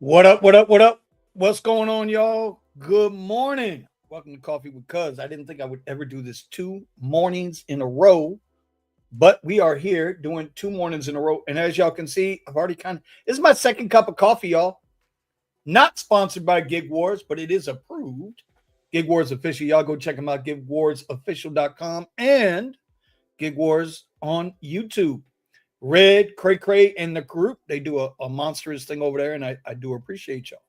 What up? What up? What up? What's going on, y'all? Good morning. Welcome to Coffee with Kuzz. I didn't think I would ever do this 2 mornings in a row, but we are here doing 2 mornings in a row. And as y'all can see, I've already this is my second cup of coffee, y'all. Not sponsored by Gig Wars, but it is approved. Gig Wars Official. Y'all go check them out, gigwarsofficial.com and Gig Wars on YouTube. Red, Cray Cray, and the group, they do a monstrous thing over there, and I do appreciate y'all.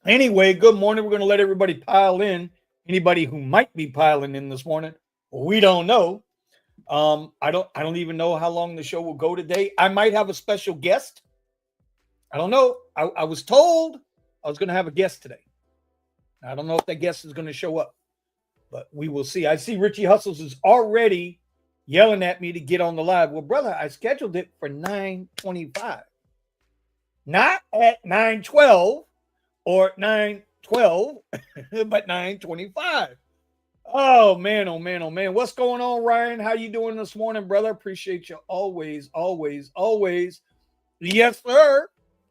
Anyway, good morning. We're going to let everybody pile in. Anybody who might be piling in this morning, we don't know. I don't even know how long the show will go today. I might have a special guest. I don't know. I was told I was going to have a guest today. I don't know if that guest is going to show up, but we will see. I see Richie Hustles is already yelling at me to get on the live. Well, brother, I scheduled it for 9:25, not at 9:12 or 9:12, but 9:25. Oh man, oh man, oh man. What's going on, Ryan? How you doing this morning, brother? Appreciate you always, always, always. Yes, sir.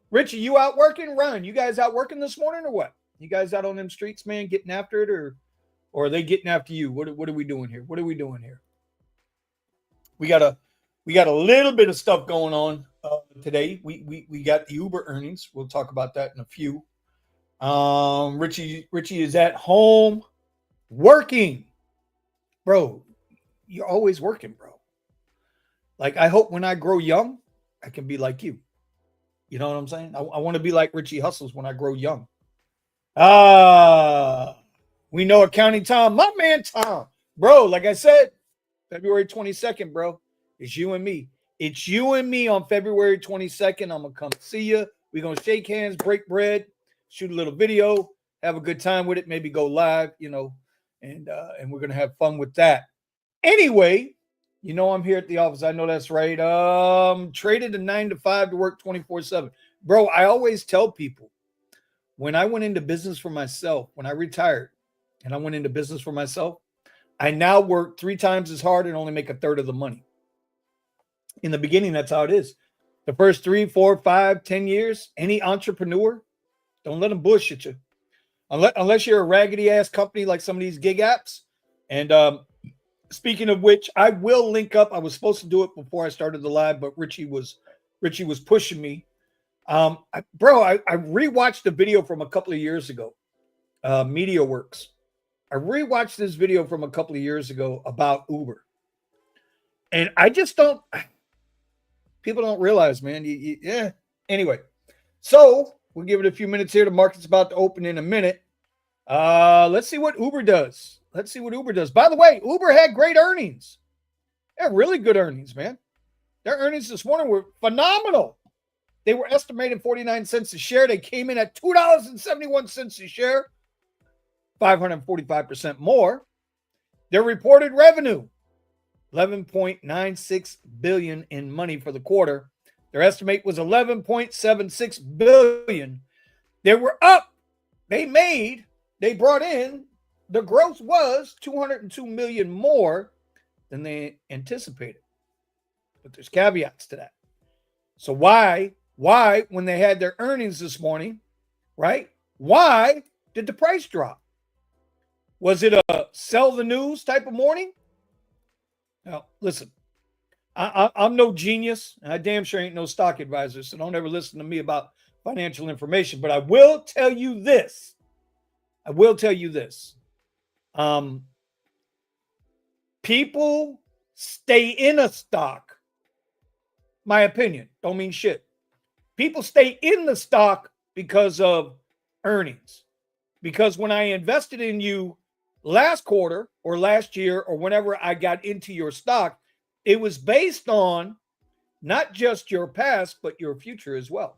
Richie, you out working? Ryan, you guys out working this morning or what? You guys out on them streets, man, getting after it, or are they getting after you? What are we doing here? What are we doing here? We got a little bit of stuff going on today. We got the Uber earnings. We'll talk about that in a few. Richie is at home working, bro. You're always working, bro. Like, I hope when I grow young, I can be like you. You know what I'm saying? I want to be like Richie Hustles when I grow young. We know accounting Tom, my man Tom, bro. Like I said, February 22nd, bro. It's you and me. It's you and me on February 22nd. I'm going to come see you. We're going to shake hands, break bread, shoot a little video, have a good time with it, maybe go live, and we're going to have fun with that. Anyway, I'm here at the office. I know that's right. Traded a 9 to 5 to work 24/7. Bro, I always tell people when I went into business for myself, when I retired and I went into business for myself, I now work 3 times as hard and only make a third of the money. In the beginning, that's how it is. The first 3, 4, 5, 10 years, any entrepreneur, don't let them bullshit you. Unless you're a raggedy ass company like some of these gig apps. And speaking of which, I will link up. I was supposed to do it before I started the live, but Richie was pushing me. I rewatched the video from a couple of years ago. MediaWorks. I rewatched this video from a couple of years ago about Uber. And I just don't, people don't realize, man. Yeah. Anyway, so we'll give it a few minutes here. The market's about to open in a minute. Let's see what Uber does. By the way, Uber had great earnings. They had really good earnings, man. Their earnings this morning were phenomenal. They were estimated 49 cents a share. They came in at $2.71 a share. 545% more. Their reported revenue, $11.96 billion in money for the quarter. Their estimate was $11.76 billion. They were up. They brought in, the gross was $202 million more than they anticipated. But there's caveats to that. So why, when they had their earnings this morning, right? Why did the price drop? Was it a sell the news type of morning? Now, listen, I'm no genius, and I damn sure ain't no stock advisor, so don't ever listen to me about financial information. But I will tell you this. People stay in a stock. My opinion, don't mean shit. People stay in the stock because of earnings. Because when I invested in you last quarter or last year or whenever I got into your stock, it was based on not just your past, but your future as well.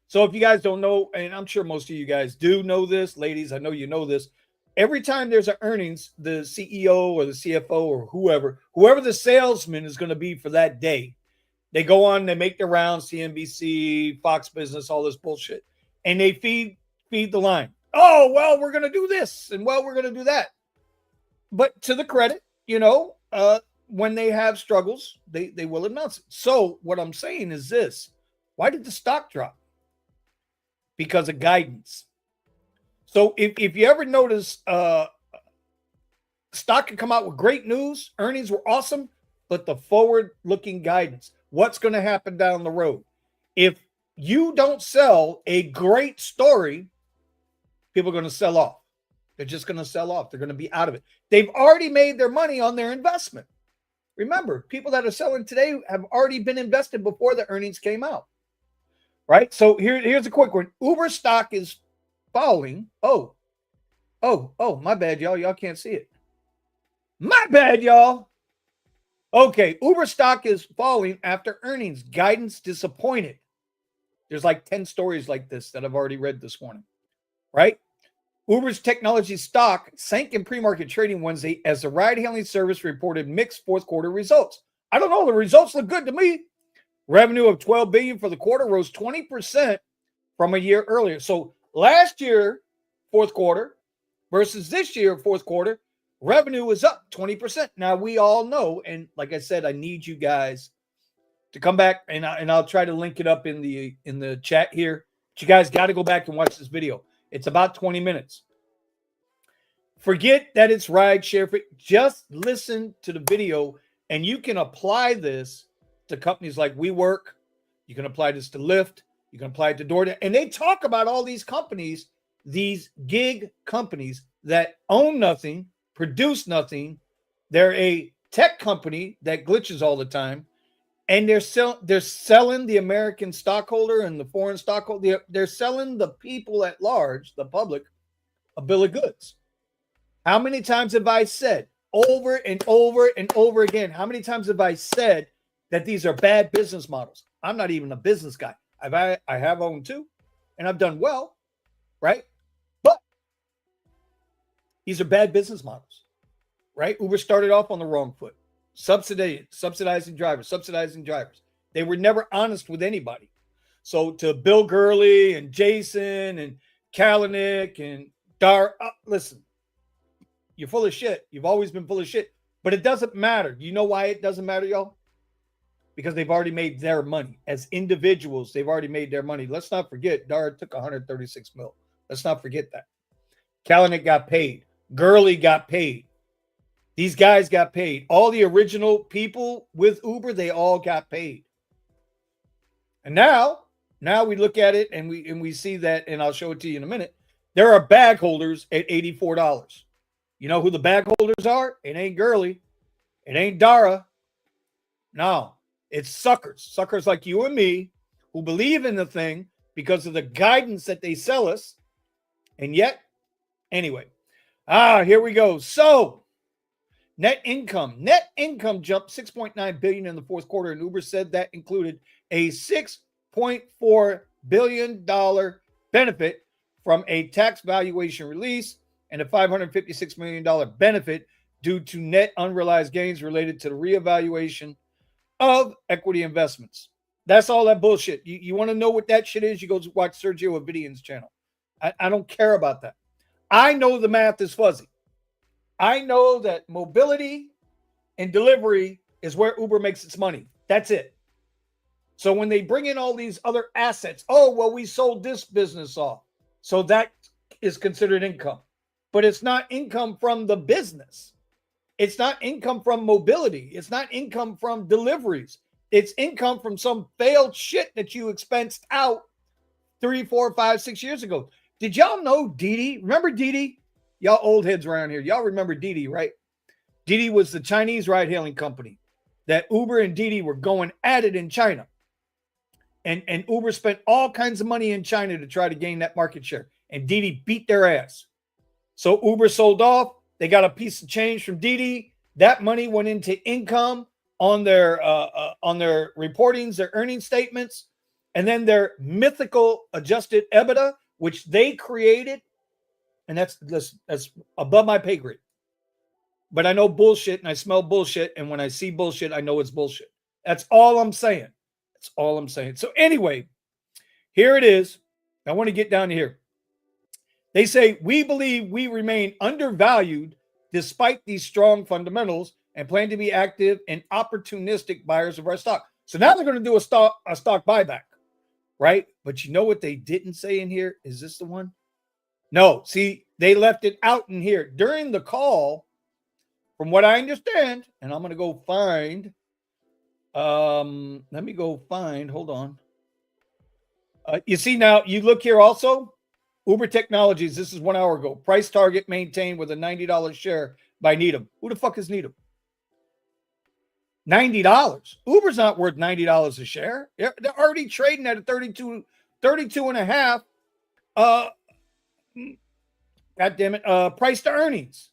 So if you guys don't know, and I'm sure most of you guys do know this, ladies, I know you know this. Every time there's an earnings, the CEO or the CFO or whoever the salesman is going to be for that day, they go on, they make their rounds, CNBC, Fox Business, all this bullshit, and they feed the line. Oh, well, we're going to do this, and well, we're going to do that. But to the credit, when they have struggles, they will announce it. So what I'm saying is this. Why did the stock drop? Because of guidance. So if you ever notice, stock can come out with great news, earnings were awesome, but the forward-looking guidance, what's going to happen down the road? If you don't sell a great story, people are going to sell off. They're just going to sell off. They're going to be out of it. They've already made their money on their investment. Remember, people that are selling today have already been invested before the earnings came out. Right? So here's a quick one. Uber stock is falling. Oh, my bad, y'all. Y'all can't see it. My bad, y'all. Okay, Uber stock is falling after earnings. Guidance disappointed. There's like 10 stories like this that I've already read this morning, right? Uber's technology stock sank in pre-market trading Wednesday as the ride-hailing service reported mixed fourth quarter results. I don't know. The results look good to me. Revenue of $12 billion for the quarter rose 20% from a year earlier. So last year, fourth quarter versus this year, fourth quarter, revenue was up 20%. Now, we all know, and like I said, I need you guys to come back, and I'll try to link it up in the chat here. But you guys got to go back and watch this video. It's about 20 minutes. Forget that it's ride share. Just listen to the video, and you can apply this to companies like WeWork. You can apply this to Lyft. You can apply it to DoorDash. And they talk about all these companies, these gig companies that own nothing, produce nothing. They're a tech company that glitches all the time. And they're selling the American stockholder and the foreign stockholder. They're selling the people at large, the public, a bill of goods. How many times have I said over and over and over again? How many times have I said that these are bad business models? I'm not even a business guy. I have owned two, and I've done well, right? But these are bad business models, right? Uber started off on the wrong foot. Subsidizing drivers. They were never honest with anybody. So to Bill Gurley and Jason and Kalanick and Dar, listen, you're full of shit. You've always been full of shit. But it doesn't matter. You know why it doesn't matter, y'all? Because they've already made their money. As individuals, they've already made their money. Let's not forget, Dar took 136 mil. Let's not forget that. Kalanick got paid. Gurley got paid. These guys got paid. All the original people with Uber, they all got paid. And now we look at it and we see that, and I'll show it to you in a minute. There are bag holders at $84. You know who the bag holders are? It ain't Gurley. It ain't Dara. No, it's suckers. Suckers like you and me who believe in the thing because of the guidance that they sell us. And yet, anyway, here we go. So, net income jumped $6.9 billion in the fourth quarter, and Uber said that included a $6.4 billion benefit from a tax valuation release and a $556 million benefit due to net unrealized gains related to the reevaluation of equity investments. That's all that bullshit. You want to know what that shit is? You go watch Sergio Avidian's channel. I don't care about that. I know the math is fuzzy. I know that mobility and delivery is where Uber makes its money. That's it. So when they bring in all these other assets, we sold this business off. So that is considered income. But it's not income from the business. It's not income from mobility. It's not income from deliveries. It's income from some failed shit that you expensed out 3, 4, 5, 6 years ago. Did y'all know Didi? Remember Didi? Y'all old heads around here. Y'all remember Didi, right? Didi was the Chinese ride-hailing company that Uber and Didi were going at it in China. And Uber spent all kinds of money in China to try to gain that market share. And Didi beat their ass. So Uber sold off. They got a piece of change from Didi. That money went into income on their reportings, their earnings statements, and then their mythical adjusted EBITDA, which they created. And that's above my pay grade. But I know bullshit and I smell bullshit. And when I see bullshit, I know it's bullshit. That's all I'm saying. That's all I'm saying. So anyway, here it is. I want to get down to here. They say, we believe we remain undervalued despite these strong fundamentals and plan to be active and opportunistic buyers of our stock. So now they're going to do a stock buyback. right? But you know what they didn't say in here? Is this the one? No, see, they left it out in here during the call. From what I understand, and I'm going to go find. Let me go find. Hold on. You see now, you look here also. Uber Technologies. This is 1 hour ago. Price target maintained with a $90 share by Needham. Who the fuck is Needham? $90. Uber's not worth $90 a share. They're already trading at a 32 and a half. God damn it. Price to earnings.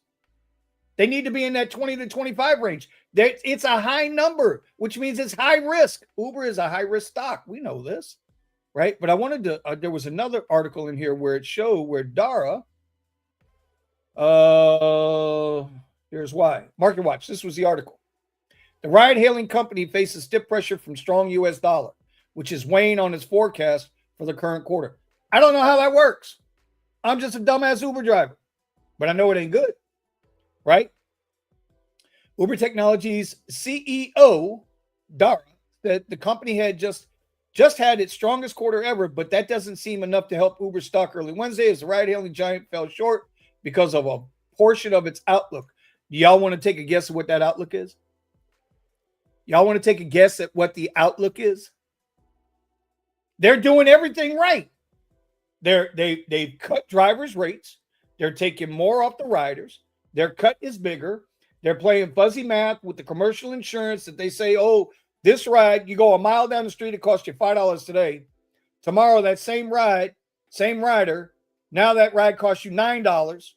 They need to be in that 20 to 25 range. It's a high number, which means it's high risk. Uber is a high risk stock. We know this, right? But I wanted to, there was another article in here where it showed where Dara, here's why. Market Watch, this was the article. The ride-hailing company faces stiff pressure from strong U.S. dollar, which is weighing on its forecast for the current quarter. I don't know how that works. I'm just a dumbass Uber driver, but I know it ain't good, right? Uber Technologies CEO, Dara, said the company had just had its strongest quarter ever, but that doesn't seem enough to help Uber stock early Wednesday as the ride-hailing giant fell short because of a portion of its outlook. Do y'all want to take a guess at what that outlook is? Y'all want to take a guess at what the outlook is? They're doing everything right. They've cut drivers' rates. They're taking more off the riders. Their cut is bigger. They're playing fuzzy math with the commercial insurance that they say, oh, this ride, you go a mile down the street, it costs you $5 today. Tomorrow, that same rider, now that ride costs you $9.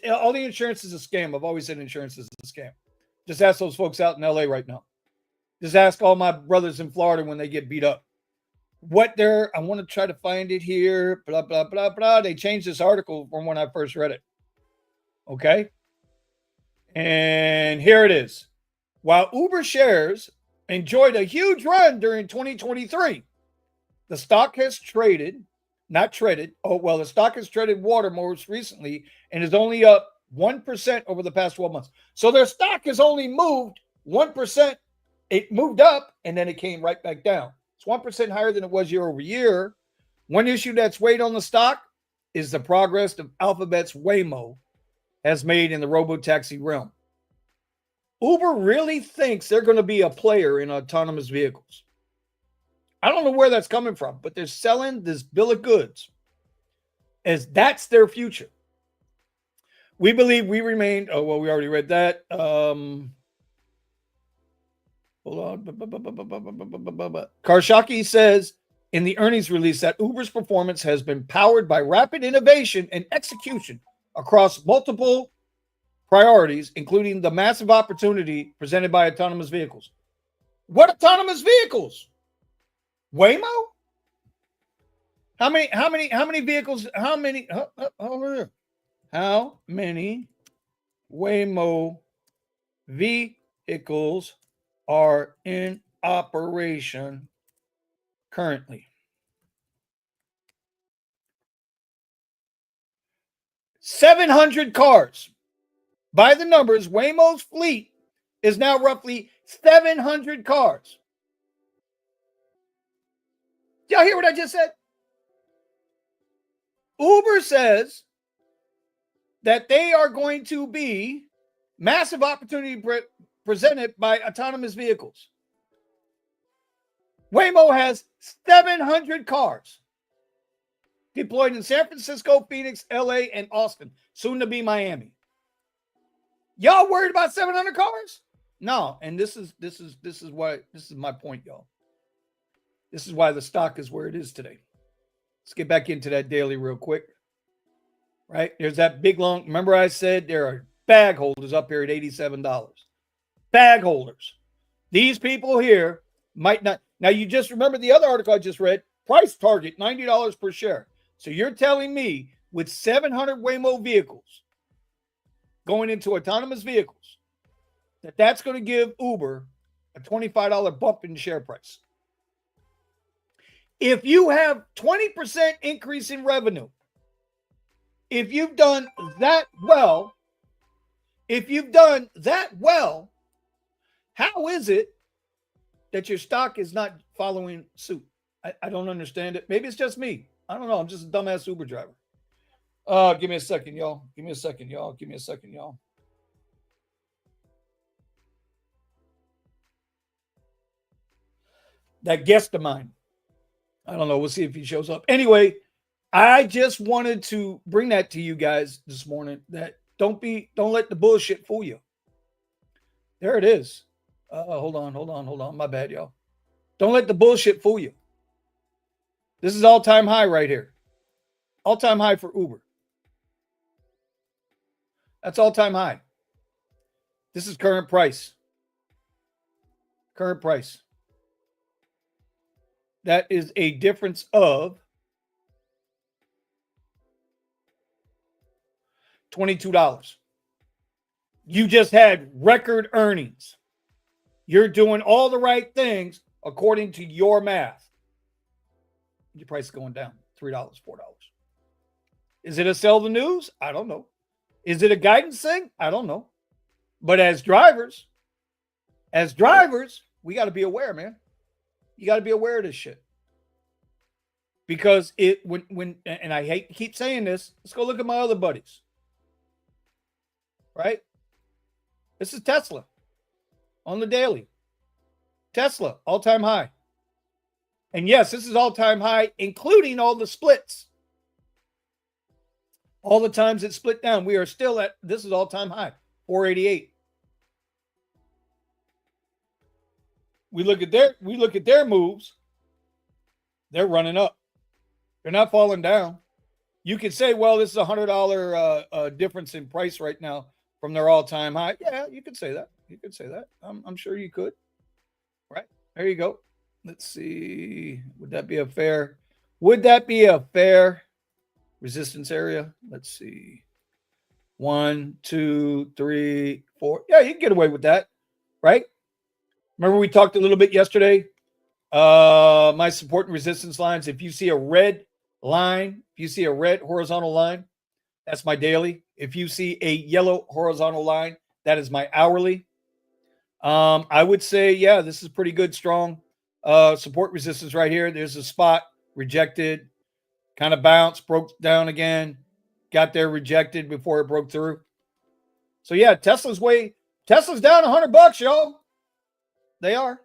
All the insurance is a scam. I've always said insurance is a scam. Just ask those folks out in LA right now. Just ask all my brothers in Florida when they get beat up. I want to try to find it here, blah, blah, blah, blah. They changed this article from when I first read it. Okay. And here it is. While Uber shares enjoyed a huge run during 2023, the stock has the stock has treaded water most recently and is only up 1% over the past 12 months. So their stock has only moved 1%. It moved up and then it came right back down. It's 1% higher than it was year over year. One issue that's weighed on the stock is the progress of Alphabet's Waymo has made in the robotaxi realm. Uber really thinks they're going to be a player in autonomous vehicles. I don't know where that's coming from, but they're selling this bill of goods as that's their future. We believe we remain. Oh, well, we already read that. Hold on. Karshaki says in the earnings release that Uber's performance has been powered by rapid innovation and execution across multiple priorities, including the massive opportunity presented by autonomous vehicles. What autonomous vehicles? Waymo? How many vehicles? How many Waymo vehicles are in operation currently? 700 cars. By the numbers, Waymo's fleet is now roughly 700 cars. Y'all hear what I just said? Uber says that they are going to be massive opportunity presented by autonomous vehicles. Waymo has 700 cars deployed in San Francisco, Phoenix, LA, and Austin, soon to be Miami. Y'all worried about 700 cars? No, and this is my point, y'all. This is why the stock is where it is today. Let's get back into that daily real quick. Right? There's that big long. Remember I said there are bag holders up here at $87. Bag holders. These people here might not. Now you just remember the other article I just read. Price target $90 per share. So you're telling me with 700 Waymo vehicles going into autonomous vehicles, that's going to give Uber a $25 bump in share price. If you have 20% increase in revenue, if you've done that well, how is it that your stock is not following suit? I don't understand it. Maybe it's just me. I don't know. I'm just a dumbass Uber driver. Give me a second, y'all. Give me a second, y'all. Give me a second, y'all. That guest of mine. I don't know. We'll see if he shows up. Anyway, I just wanted to bring that to you guys this morning. That don't let the bullshit fool you. There it is. Hold on. My bad, y'all. Don't let the bullshit fool you. This is all-time high right here. All-time high for Uber. That's all-time high. This is current price. Current price. That is a difference of $22. You just had record earnings. You're doing all the right things according to your math. Your price is going down $3, $4. Is it a sell the news? I don't know. Is it a guidance thing? I don't know. But as drivers, we got to be aware, man. You got to be aware of this shit. Because when and I hate to keep saying this, let's go look at my other buddies. Right? This is Tesla on the daily. Tesla, all-time high. And yes, this is all-time high, including all the splits. All the times it split down. We are still at, this is all-time high, 488. We look at their moves. They're running up. They're not falling down. You could say, well, this is $100 difference in price right now from their all-time high. Yeah, you could say that. You could say that. I'm sure you could. Right? There you go. Let's see. Would that be a fair resistance area? Let's see. 1, 2, 3, 4. Yeah, you can get away with that. Right? Remember we talked a little bit yesterday? My support and resistance lines. If you see a red line, if you see a red horizontal line, that's my daily. If you see a yellow horizontal line, that is my hourly. I would say, yeah, this is pretty good, strong support resistance right here. There's a spot, rejected, kind of bounced, broke down again, got there, rejected before it broke through. So yeah, Tesla's down $100, y'all. They are.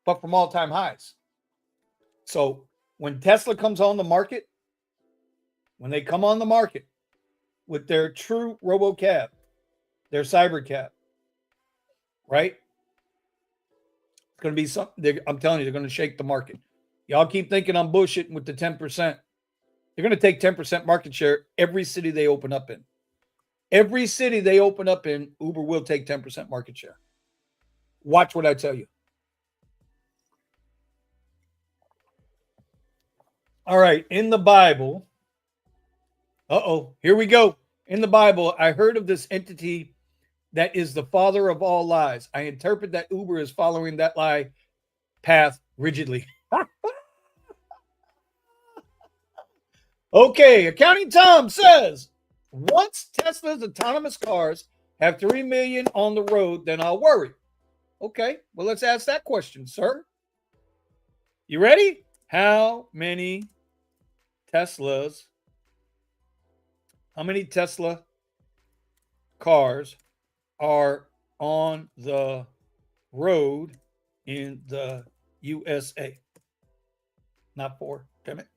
But from all-time highs. So when Tesla comes on the market, when they come on the market with their true RoboCab, their Cybercab, right? It's going to be something. I'm telling you, they're going to shake the market. Y'all keep thinking I'm bullshitting with the 10%. They're going to take 10% market share every city they open up in. Every city they open up in, Uber will take 10% market share. Watch what I tell you. All right, in the Bible. Here we go. In the Bible, I heard of this entity that is the father of all lies. I interpret that Uber is following that lie path rigidly. Okay, Accounting Tom says, once Tesla's autonomous cars have 3 million on the road, then I'll worry. Okay, well, let's ask that question, sir. You ready? How many Tesla cars are on the road in the USA? Not 4, damn it.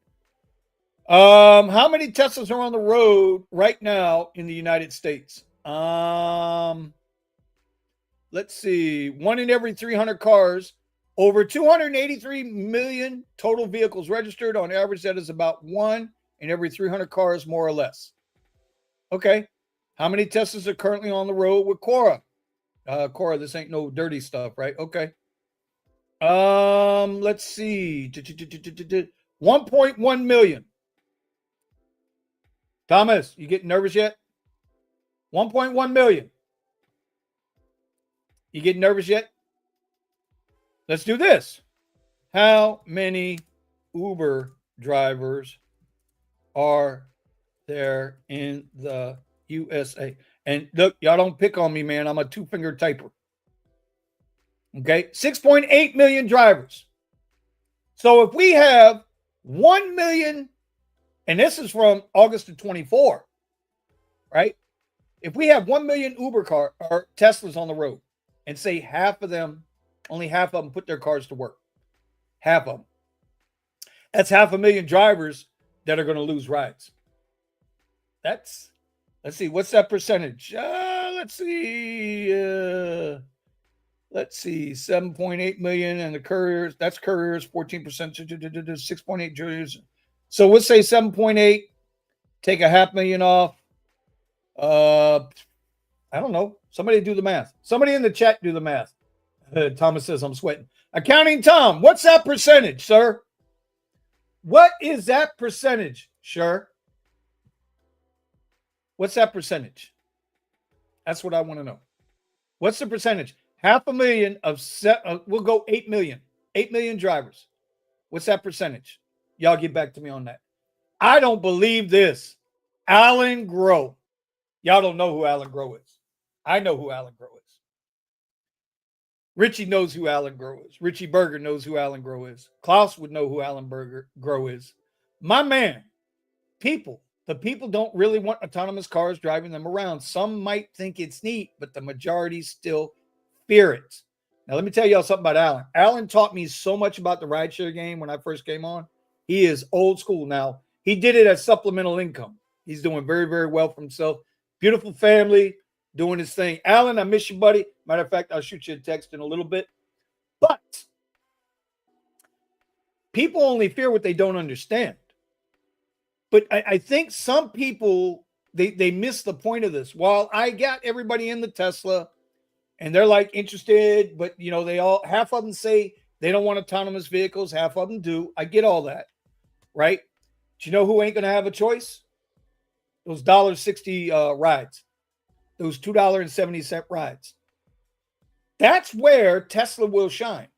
How many Teslas are on the road right now in the United States? Let's see. 1 in every 300 cars. Over 283 million total vehicles registered. On average, that is about 1 in every 300 cars, more or less. Okay. How many Teslas are currently on the road with Cora? Cora, this ain't no dirty stuff, right? Okay. Let's see. 1.1 million. Thomas, you getting nervous yet? 1.1 million. You getting nervous yet? Let's do this. How many Uber drivers are there in the USA? And look, y'all don't pick on me, man. I'm a 2-finger typer. Okay? 6.8 million drivers. So if we have 1 million, and this is from August of 24, right? If we have 1 million Uber car or Teslas on the road, and say half of them, only half of them put their cars to work, half of them. That's 500,000 drivers that are going to lose rides. Let's see, what's that percentage? Let's see, 7.8 million, and the couriers, that's couriers, 14%, 6.8 juries. So let's say 7.8, take 500,000 off. I don't know. Somebody do the math. Somebody in the chat do the math. Thomas says I'm sweating. Accounting Tom, what's that percentage, sir? What is that percentage, sure? What's that percentage? That's what I want to know. What's the percentage? 500,000 of we'll go 8 million. 8 million drivers. What's that percentage? Y'all get back to me on that. I don't believe this. Alan Grow. Y'all don't know who Alan Grow is. I know who Alan Grow is. Richie knows who Alan Grow is. Richie Berger knows who Alan Grow is. Klaus would know who Alan Grow is. My man, the people don't really want autonomous cars driving them around. Some might think it's neat, but the majority still fear it. Now, let me tell y'all something about Alan. Alan taught me so much about the rideshare game when I first came on. He is old school now. He did it as supplemental income. He's doing very, very well for himself. Beautiful family, doing his thing. Alan, I miss you, buddy. Matter of fact, I'll shoot you a text in a little bit. But people only fear what they don't understand. But I think some people, they miss the point of this. While I got everybody in the Tesla and they're like interested, but half of them say they don't want autonomous vehicles. Half of them do. I get all that, right? Do you know who ain't going to have a choice? Those $1.60 rides, those $2.70 rides. That's where Tesla will shine,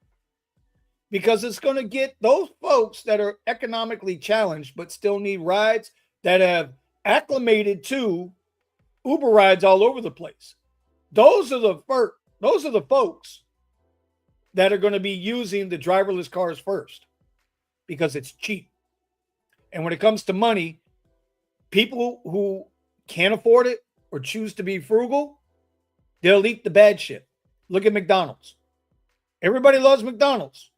because it's going to get those folks that are economically challenged but still need rides, that have acclimated to Uber rides all over the place. Those are the folks that are going to be using the driverless cars first, because it's cheap. And when it comes to money, people who can't afford it or choose to be frugal, they'll eat the bad shit. Look at McDonald's. Everybody loves McDonald's.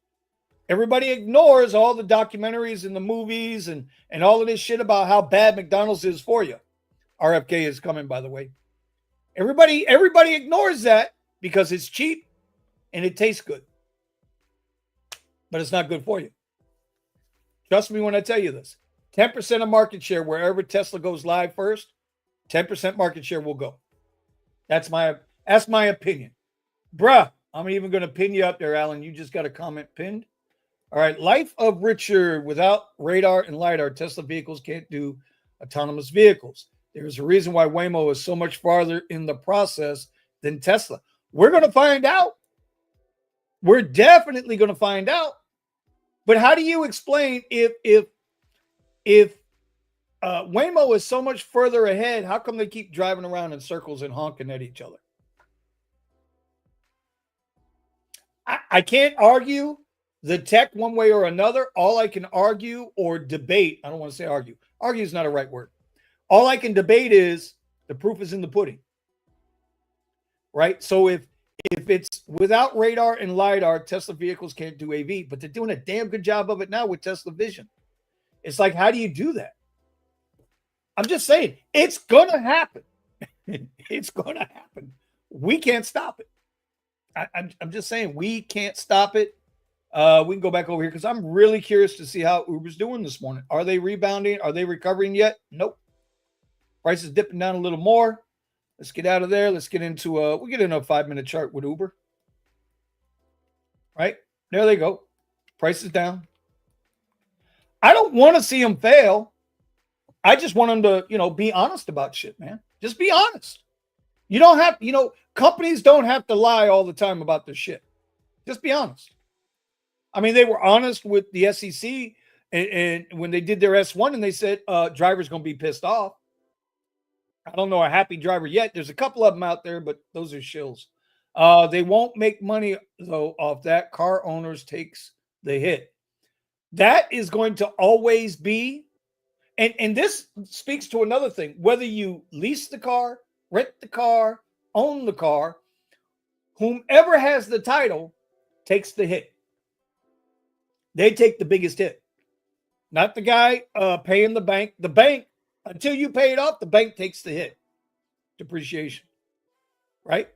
Everybody ignores all the documentaries and the movies and all of this shit about how bad McDonald's is for you. RFK is coming, by the way. Everybody ignores that because it's cheap and it tastes good. But it's not good for you. Trust me when I tell you this. 10% of market share wherever Tesla goes live first, 10% market share will go. That's my opinion. Bruh, I'm even going to pin you up there, Alan. You just got a comment pinned. All right. Life of Richard. Without radar and LiDAR, Tesla vehicles can't do autonomous vehicles. There's a reason why Waymo is so much farther in the process than Tesla. We're going to find out. We're definitely going to find out. But how do you explain if Waymo is so much further ahead, how come they keep driving around in circles and honking at each other? I can't argue the tech one way or another. All I can argue or debate, I don't want to say argue. Argue is not a right word. All I can debate is the proof is in the pudding. Right? So if it's without radar and LiDAR, Tesla vehicles can't do AV, but they're doing a damn good job of it now with Tesla Vision. It's like, how do you do that? I'm just saying, it's going to happen. It's going to happen. We can't stop it. I'm just saying, we can't stop it. We can go back over here because I'm really curious to see how Uber's doing this morning. Are they rebounding? Are they recovering yet? Nope. Price is dipping down a little more. Let's get out of there. Let's get into we'll get in a 5-minute chart with Uber. Right? There they go. Price is down. I don't want to see them fail. I just want them to, be honest about shit, man. Just be honest. You don't have, companies don't have to lie all the time about their shit. Just be honest. I mean, they were honest with the SEC and when they did their S1 and they said drivers going to be pissed off. I don't know a happy driver yet. There's a couple of them out there, but those are shills. They won't make money, though, off that. Car owners takes the hit. That is going to always be, and this speaks to another thing. Whether you lease the car, rent the car, own the car, whomever has the title takes the hit. They take the biggest hit. Not the guy paying the bank. The bank, until you pay it off, the bank takes the hit. Depreciation. Right?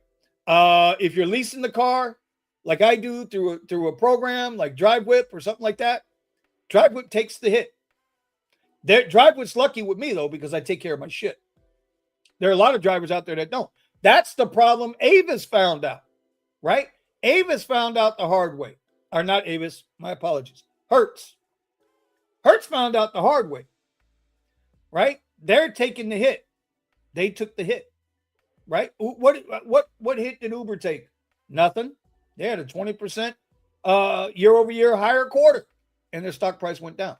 If you're leasing the car, like I do through a program like DriveWhip or something like that, DriveWhip takes the hit. DriveWhip's lucky with me, though, because I take care of my shit. There are a lot of drivers out there that don't. That's the problem Avis found out, right? Avis found out the hard way. Or not Avis, my apologies. Hertz. Hertz found out the hard way, right? They're taking the hit. They took the hit, right? What hit did Uber take? Nothing. They had a 20% year over year higher quarter, and their stock price went down.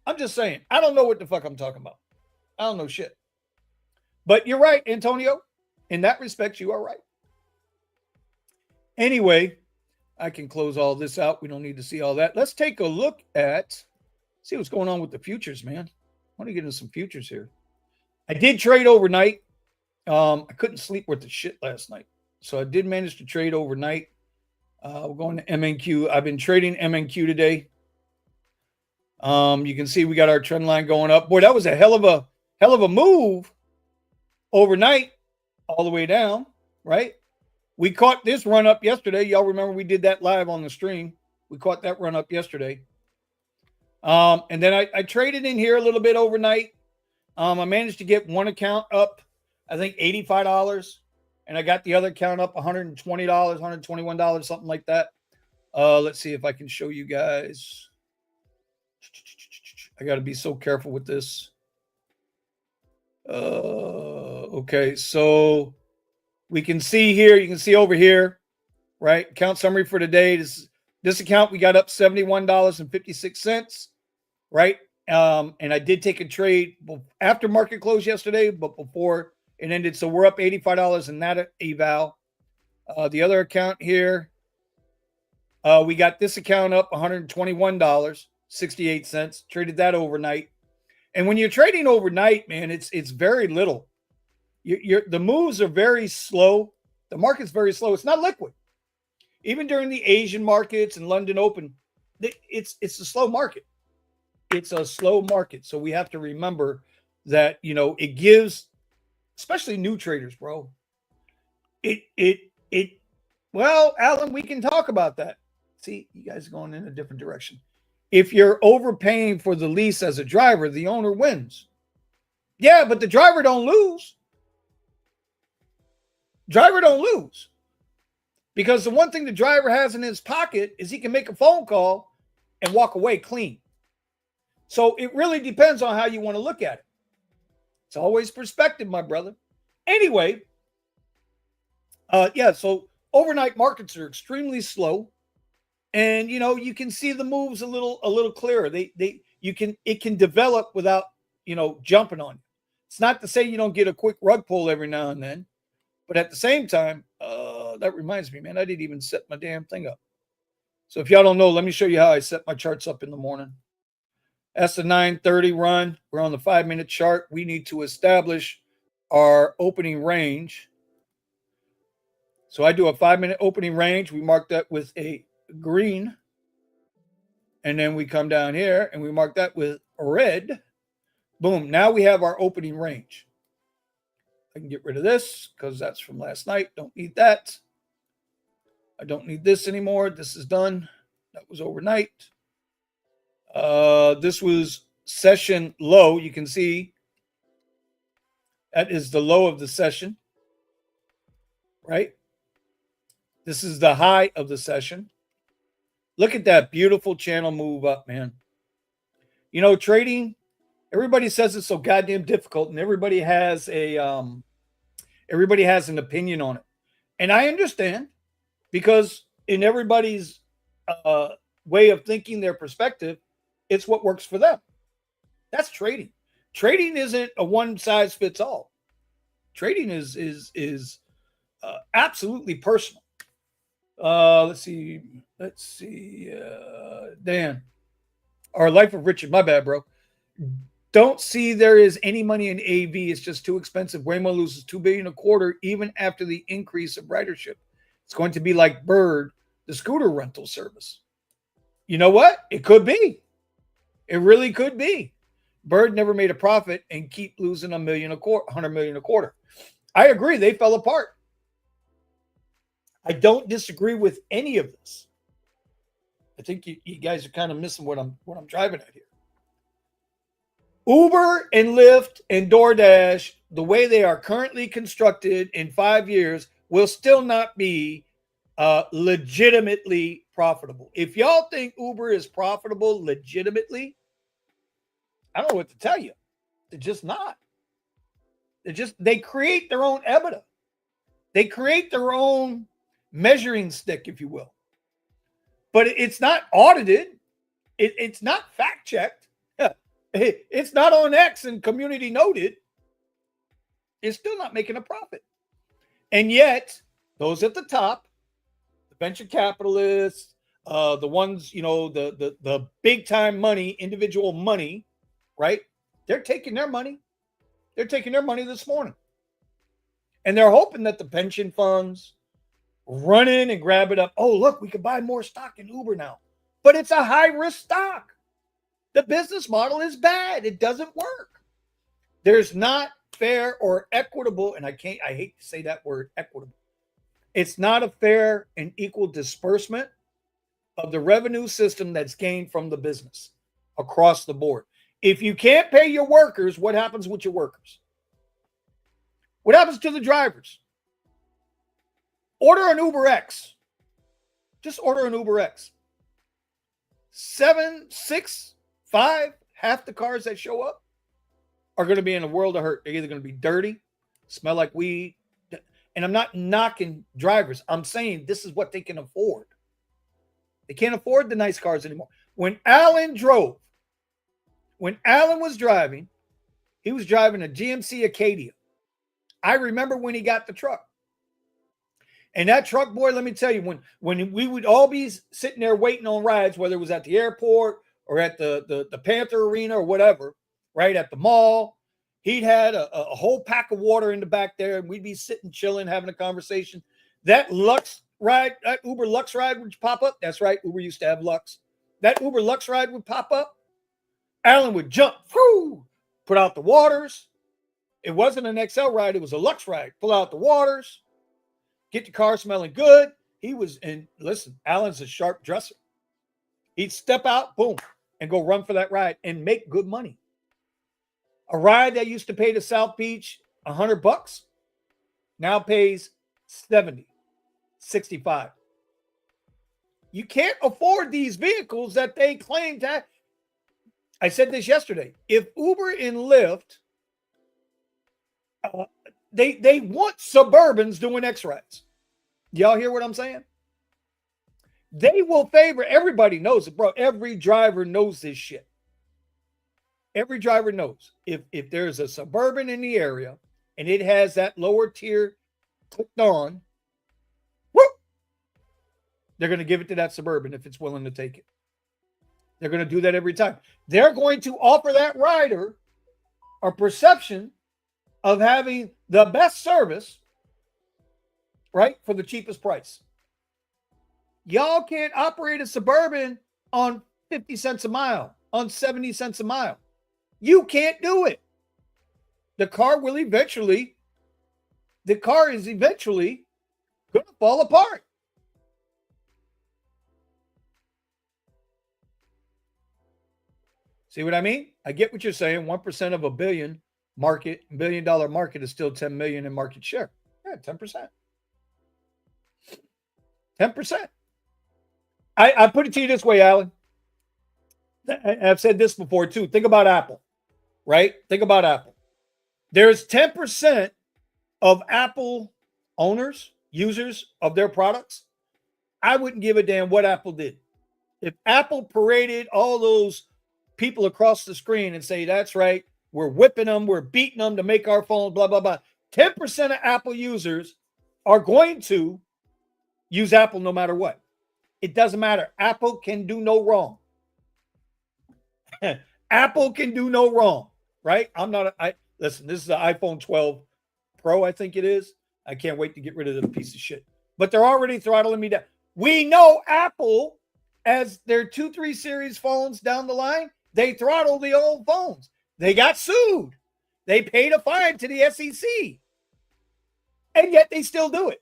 I'm just saying, I don't know what the fuck I'm talking about. I don't know shit. But you're right, Antonio. In that respect, you are right. Anyway, I can close all this out. We don't need to see all that. Let's take a look at, see what's going on with the futures, man. I want to get into some futures here. I did trade overnight. I couldn't sleep worth the shit last night. So I did manage to trade overnight. We're going to MNQ. I've been trading MNQ today. You can see we got our trend line going up. Boy, that was a hell of a move overnight all the way down, right? We caught this run up yesterday. Y'all remember we did that live on the stream. We caught that run up yesterday. And then I traded in here a little bit overnight. I managed to get one account up, I think $85. And I got the other account up $120, $121, something like that. Let's see if I can show you guys. I got to be so careful with this. Okay, so we can see here, you can see over here, right? Account summary for today. This account we got up $71.56, right? And I did take a trade after market close yesterday, but before it ended. So we're up $85 in that eval. The other account here, we got this account up $121.68. Traded that overnight. And when you're trading overnight, man, it's very little. The moves are very slow. The market's very slow. It's not liquid. Even during the Asian markets and London Open, it's a slow market. It's a slow market. So we have to remember that, it gives, especially new traders, bro. Well, Alan, we can talk about that. See, you guys are going in a different direction. If you're overpaying for the lease as a driver, the owner wins. Yeah, but the driver don't lose. Driver don't lose. Because the one thing the driver has in his pocket is he can make a phone call and walk away clean. So it really depends on how you want to look at it. It's always perspective, my brother. Anyway, so overnight markets are extremely slow. And you can see the moves a little clearer. It can develop without jumping on you. It's not to say you don't get a quick rug pull every now and then, but at the same time, that reminds me, man, I didn't even set my damn thing up. So if y'all don't know, let me show you how I set my charts up in the morning. That's the 9:30 run. We're on the 5-minute chart. We need to establish our opening range. So I do a 5-minute opening range. We mark that with a green. And then we come down here and we mark that with red. Boom. Now we have our opening range. I can get rid of this because that's from last night. Don't need that. I don't need this anymore. This is done. That was overnight. This was session low. You can see that is the low of the session, right? This is the high of the session. Look at that beautiful channel move up, man. Trading, everybody says it's so goddamn difficult, and everybody has an opinion on it. And I understand, because in everybody's way of thinking, their perspective, it's what works for them. That's trading. Trading isn't a one size fits all. Trading is absolutely personal. Let's see. Dan. or Life of Richard. My bad, bro. Don't see there is any money in AV. It's just too expensive. Waymo loses $2 billion a quarter even after the increase of ridership. It's going to be like Bird, the scooter rental service. You know what? It could be. It really could be. Bird never made a profit and keep losing $1 million a quarter, $100 million a quarter. I agree. They fell apart. I don't disagree with any of this. I think you guys are kind of missing what I'm driving at here. Uber and Lyft and DoorDash, the way they are currently constructed in 5 years, will still not be legitimately profitable. If y'all think Uber is profitable legitimately, I don't know what to tell you. They're just not. They create their own EBITDA. They create their own measuring stick, if you will. But it's not audited. It's not fact checked. It's not on X and community noted. It's still not making a profit. And yet, those at the top, the venture capitalists, the ones, the big time money, individual money, right? They're taking their money. They're taking their money this morning. And they're hoping that the pension funds run in and grab it up. Oh, look, we could buy more stock in Uber now. But it's a high-risk stock. The business model is bad. It doesn't work. There's not fair or equitable, and I hate to say that word, equitable. It's not a fair and equal disbursement of the revenue system that's gained from the business across the board. If you can't pay your workers, what happens with your workers? What happens to the drivers? Order an Uber X. Just order an Uber X. 7, 6, 5, half the cars that show up are going to be in a world of hurt. They're either going to be dirty, smell like weed. And I'm not knocking drivers. I'm saying this is what they can afford. They can't afford the nice cars anymore. When Alan was driving, he was driving a GMC Acadia. I remember when he got the truck. And that truck, boy, let me tell you, when we would all be sitting there waiting on rides, whether it was at the airport or at the Panther Arena or whatever, right, at the mall, he'd had a whole pack of water in the back there, and we'd be sitting, chilling, having a conversation. That Lux ride, that Uber Lux ride would pop up. That's right, Uber used to have Lux. That Uber Lux ride would pop up. Alan would jump, put out the waters. It wasn't an XL ride. It was a Lux ride. Pull out the waters, get the car smelling good. Listen, Alan's a sharp dresser. He'd step out, boom, and go run for that ride and make good money. A ride that used to pay to South Beach $100 now pays $70, $65. You can't afford these vehicles that they claim to have. I said this yesterday. If Uber and Lyft, they want Suburbans doing X rides. Y'all hear what I'm saying? They will favor, everybody knows it, bro. Every driver knows this shit. Every driver knows if there's a Suburban in the area and it has that lower tier clicked on, whoop, they're going to give it to that Suburban if it's willing to take it. They're going to do that every time. They're going to offer that rider a perception of having the best service, right, for the cheapest price. Y'all can't operate a Suburban on 50 cents a mile, on 70 cents a mile. You can't do it. The car is eventually going to fall apart. See what I mean? I get what you're saying. 1% of $1 billion market is still 10 million in market share. Yeah, 10%. 10%. I put it to you this way, Alan. I've said this before too. Think about Apple, right? Think about Apple. There's 10% of Apple owners, users of their products. I wouldn't give a damn what Apple did. If Apple paraded all those people across the screen and say, that's right, we're whipping them, we're beating them to make our phone, blah, blah, blah. 10% of Apple users are going to use Apple no matter what. It doesn't matter. Apple can do no wrong. Apple can do no wrong, right? Listen, this is the iPhone 12 Pro, I think it is. I can't wait to get rid of the piece of shit. But they're already throttling me down. We know Apple, as their 2-3 series phones down the line, they throttle the old phones. They got sued. They paid a fine to the SEC. And yet they still do it.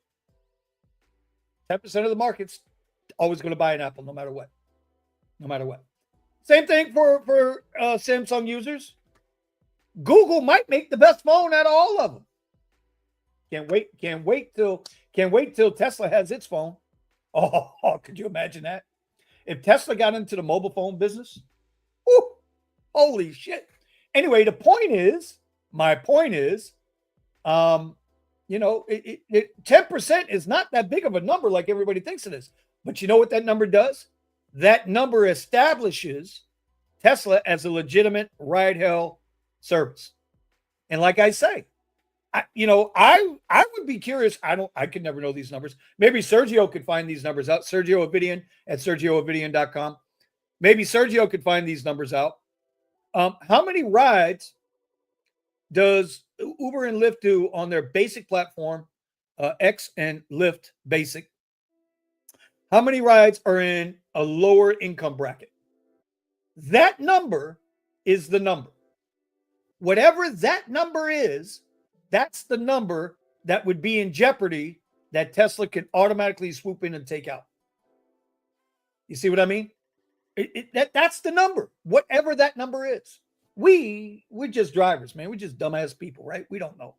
10% of the market's always going to buy an Apple no matter what. No matter what. Same thing for Samsung users. Google might make the best phone out of all of them. Can't wait till Tesla has its phone. Oh, could you imagine that? If Tesla got into the mobile phone business, whew, holy shit. Anyway, my point is, 10% is not that big of a number like everybody thinks it is. But you know what that number does? That number establishes Tesla as a legitimate ride-hail service. And like I say, I would be curious. I could never know these numbers. Maybe Sergio could find these numbers out. Sergio Avidian at SergioAvidian.com. Maybe Sergio could find these numbers out. How many rides does Uber and Lyft do on their basic platform, X and Lyft Basic? How many rides are in a lower income bracket? That number is the number. Whatever that number is, that's the number that would be in jeopardy that Tesla can automatically swoop in and take out. You see what I mean? That's the number, whatever that number is. We're just drivers, man. We're just dumbass people, right? We don't know.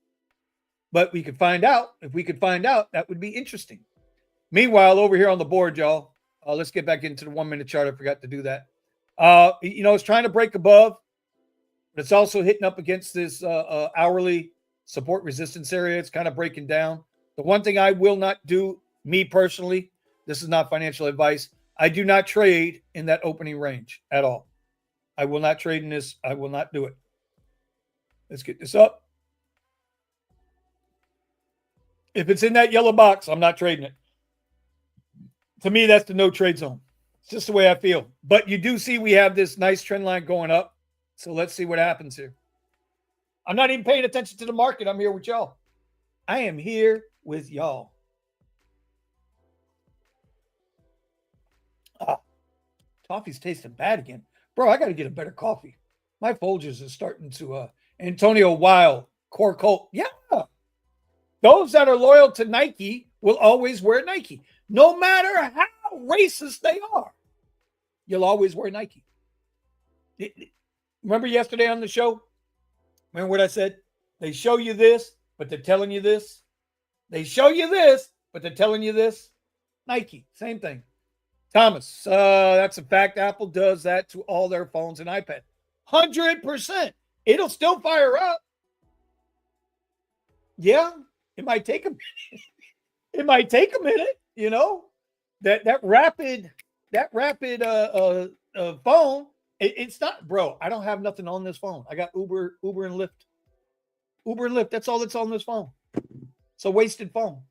But we could find out. If we could find out, that would be interesting. Meanwhile, over here on the board, y'all, let's get back into the 1-minute chart. I forgot to do that. It's trying to break above, but it's also hitting up against this hourly support resistance area. It's kind of breaking down. The one thing I will not do, me personally, this is not financial advice. I do not trade in that opening range at all. I will not trade in this. I will not do it. Let's get this up. If it's in that yellow box, I'm not trading it. To me, that's the no trade zone. It's just the way I feel. But you do see we have this nice trend line going up. So let's see what happens here. I'm not even paying attention to the market. I'm here with y'all. I am here with y'all. Coffee's tasting bad again. Bro, I got to get a better coffee. My Folgers is starting to Antonio Wild, Core Cult. Yeah. Those that are loyal to Nike will always wear Nike. No matter how racist they are, you'll always wear Nike. Remember yesterday on the show? Remember what I said? They show you this, but they're telling you this. They show you this, but they're telling you this. Nike, same thing. Thomas, that's a fact. Apple does that to all their phones and iPad. 100%. It'll still fire up. Yeah, it might take a minute. It might take a minute, That rapid phone. It's not, bro. I don't have nothing on this phone. I got Uber and Lyft. Uber and Lyft. That's all that's on this phone. It's a wasted phone,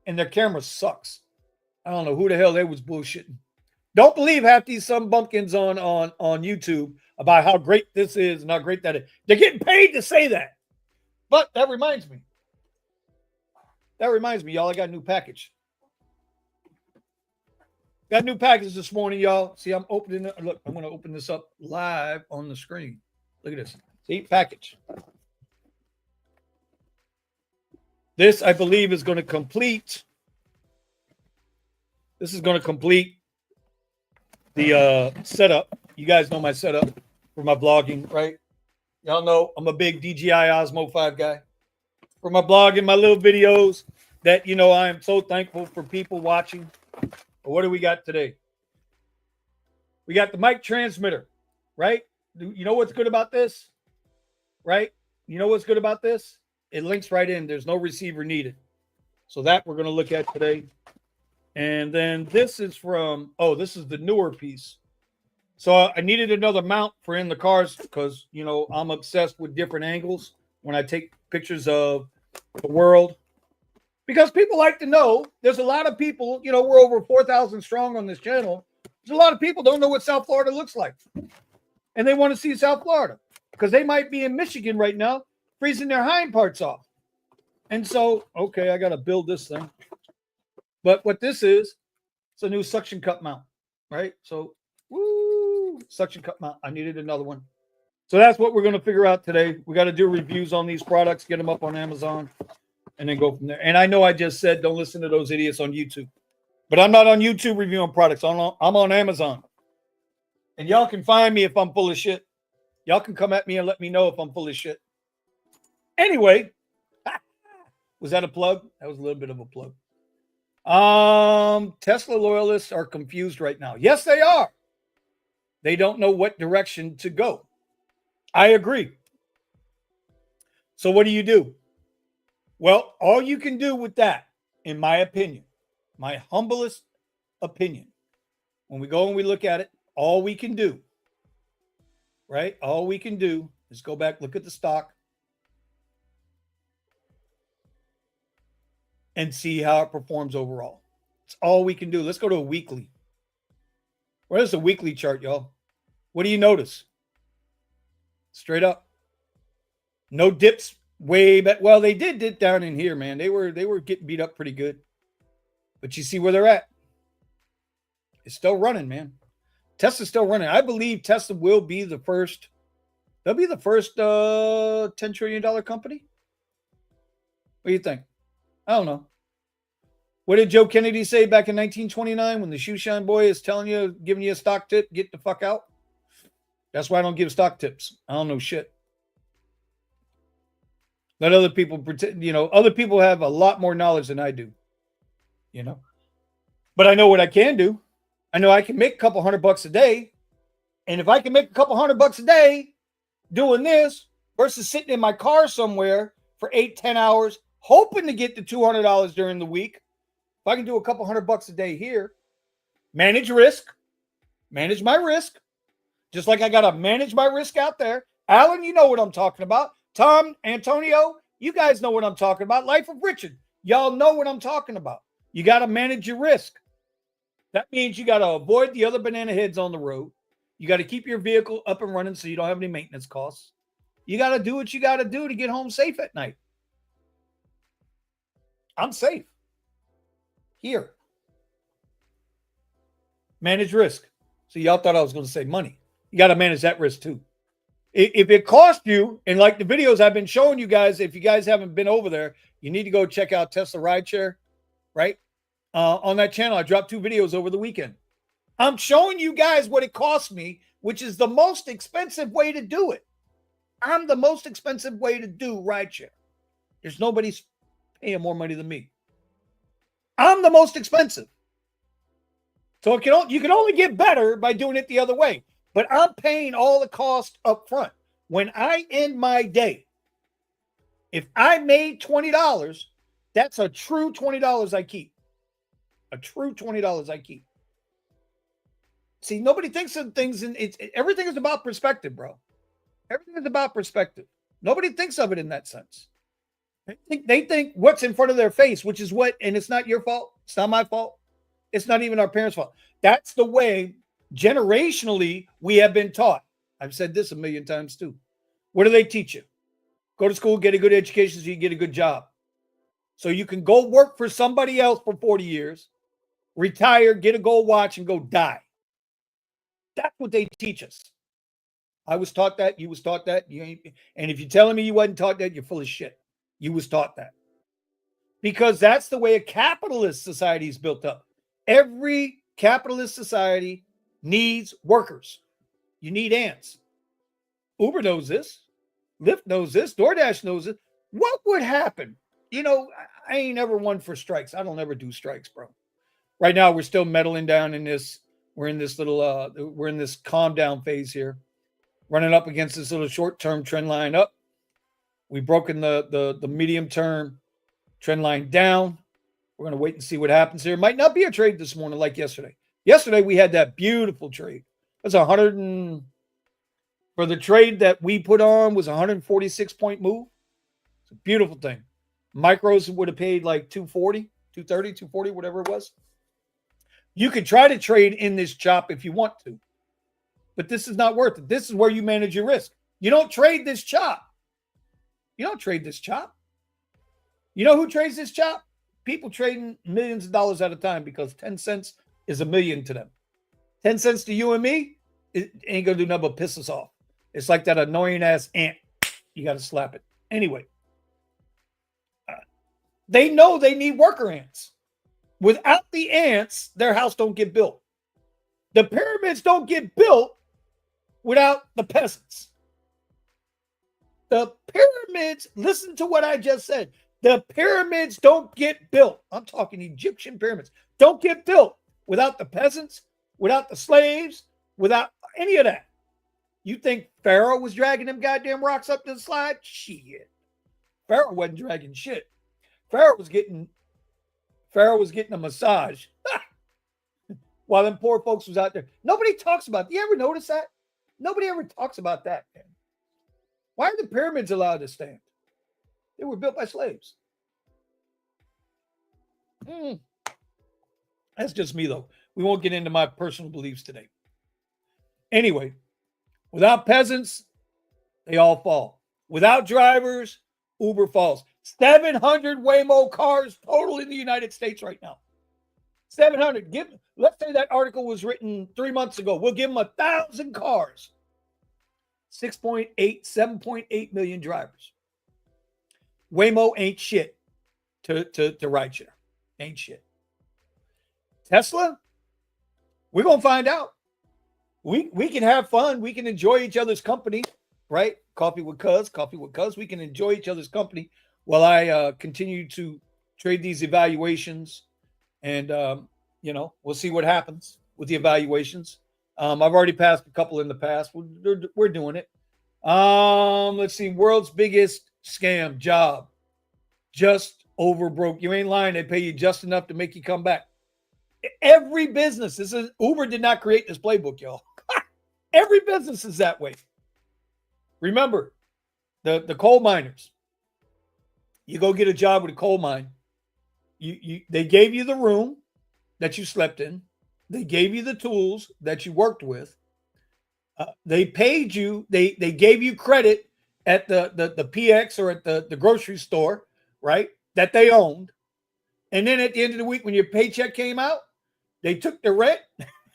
and their camera sucks. I don't know who the hell they was bullshitting. Don't believe half these some bumpkins on YouTube about how great this is and how great that is. They're getting paid to say that. But that reminds me. Y'all. I got a new package. Got a new package this morning, y'all. See, I'm opening it. Look, I'm going to open this up live on the screen. Look at this. See, package. This, I believe, is going to complete. This is going to complete the setup. You guys know my setup for my blogging, right? Y'all know I'm a big DJI Osmo 5 guy. For my blog and my little videos that, I am so thankful for people watching. What do we got today? We got the mic transmitter, right? You know what's good about this? Right? You know what's good about this? It links right in. There's no receiver needed. So that we're going to look at today. And then this is this is the newer piece. So I needed another mount for in the cars because, I'm obsessed with different angles when I take pictures of the world. Because people like to know, there's a lot of people, we're over 4,000 strong on this channel. There's a lot of people don't know what South Florida looks like. and they want to see South Florida because they might be in Michigan right now, freezing their hind parts off. And so, okay, I got to build this thing. But what this is, it's a new suction cup mount, right? So, woo, suction cup mount. I needed another one. So that's what we're going to figure out today. We got to do reviews on these products, get them up on Amazon, and then go from there. And I know I just said don't listen to those idiots on YouTube. But I'm not on YouTube reviewing products. I'm on Amazon. And y'all can find me if I'm full of shit. Y'all can come at me and let me know if I'm full of shit. Anyway, was that a plug? That was a little bit of a plug. Tesla loyalists are confused right now. Yes, they are. They don't know what direction to go. I agree. So what do? Well, all you can do with that, in my opinion, my humblest opinion, when we go and we look at it, all we can do, right? All we can do is go back, look at the stock, and see how it performs overall. It's all we can do. Let's go to a weekly. Where's the weekly chart, y'all? What do you notice? Straight up. No dips way back. Well, they did dip down in here, man. They were getting beat up pretty good. But you see where they're at. It's still running, man. Tesla's still running. I believe Tesla will be the first. They'll be the first $10 trillion company. What do you think? I don't know. What did Joe Kennedy say back in 1929 when the shoe shine boy is telling you, giving you a stock tip, get the fuck out? That's why I don't give stock tips. I don't know shit. Let other people pretend, other people have a lot more knowledge than I do, But I know what I can do. I know I can make a couple $100 a day. And if I can make a couple $100 a day doing this versus sitting in my car somewhere for 8-10 hours, hoping to get to $200 during the week, if I can do a couple $100 a day here, manage my risk, just like I got to manage my risk out there. Alan, you know what I'm talking about. Tom, Antonio, you guys know what I'm talking about. Life of Richard, y'all know what I'm talking about. You got to manage your risk. That means you got to avoid the other banana heads on the road. You got to keep your vehicle up and running so you don't have any maintenance costs. You got to do what you got to do to get home safe at night. I'm safe. Here. Manage risk. So y'all thought I was going to say money. You got to manage that risk too. If it cost you, and like the videos I've been showing you guys, if you guys haven't been over there, you need to go check out Tesla Rideshare, right? On that channel, I dropped 2 videos over the weekend. I'm showing you guys what it cost me, which is the most expensive way to do it. I'm the most expensive way to do rideshare. There's nobody paying more money than me. I'm the most expensive. So you can only get better by doing it the other way. But I'm paying all the cost up front. When I end my day, if I made $20, that's a true $20 I keep. A true $20 I keep. See, nobody thinks of things, and everything is about perspective, bro. Everything is about perspective. Nobody thinks of it in that sense. They think what's in front of their face, which is what, and it's not your fault. It's not my fault. It's not even our parents' fault. That's the way generationally we have been taught. I've said this a million times too. What do they teach you? Go to school, get a good education so you get a good job. So you can go work for somebody else for 40 years, retire, get a gold watch, and go die. That's what they teach us. I was taught that. You was taught that. And if you're telling me you wasn't taught that, you're full of shit. You was taught that. Because that's the way a capitalist society is built up. Every capitalist society needs workers. You need ants. Uber knows this. Lyft knows this. DoorDash knows this. What would happen? I ain't ever one for strikes. I don't ever do strikes, bro. Right now, we're still meddling down in this. We're in this we're in this calm down phase here. Running up against this little short-term trend line up. We've broken the medium-term trend line down. We're going to wait and see what happens here. Might not be a trade this morning like yesterday. Yesterday, we had that beautiful trade. That's for the trade that we put on was a 146-point move. It's a beautiful thing. Micros would have paid like 240, 230, 240, whatever it was. You can try to trade in this chop if you want to, but this is not worth it. This is where you manage your risk. You don't trade this chop. You don't trade this chop. You know who trades this chop? People trading millions of dollars at a time because 10 cents is a million to them. 10 cents to you and me, it ain't going to do nothing but piss us off. It's like that annoying ass ant. You got to slap it. Anyway, they know they need worker ants. Without the ants, their house don't get built. The pyramids don't get built without the peasants. The pyramids, listen to what I just said. The pyramids don't get built. I'm talking Egyptian pyramids. Don't get built without the peasants, without the slaves, without any of that. You think Pharaoh was dragging them goddamn rocks up the slide? Shit. Pharaoh wasn't dragging shit. Pharaoh was getting a massage while them poor folks was out there. Nobody talks about it. You ever notice that? Nobody ever talks about that, man. Why are the pyramids allowed to stand? They were built by slaves. That's just me, though. We won't get into my personal beliefs today. Anyway, without peasants, they all fall. Without drivers, Uber falls. 700 Waymo cars total in the United States right now. 700. Let's say that article was written 3 months ago. We'll give them 1,000 cars. 7.8 million drivers. Waymo ain't shit to rideshare. Ain't shit. Tesla, we're going to find out. We can have fun. We can enjoy each other's company, right? Coffee with Kuzz. We can enjoy each other's company while I continue to trade these evaluations. And, we'll see what happens with the evaluations. I've already passed a couple in the past. We're doing it. Let's see. World's biggest scam job. Just over broke. You ain't lying. They pay you just enough to make you come back. Every business. Uber did not create this playbook, y'all. Every business is that way. Remember, the coal miners. You go get a job with a coal mine. They gave you the room that you slept in. They gave you the tools that you worked with. They paid you. They gave you credit at the PX or at the grocery store, right? That they owned. And then at the end of the week, when your paycheck came out, they took the rent,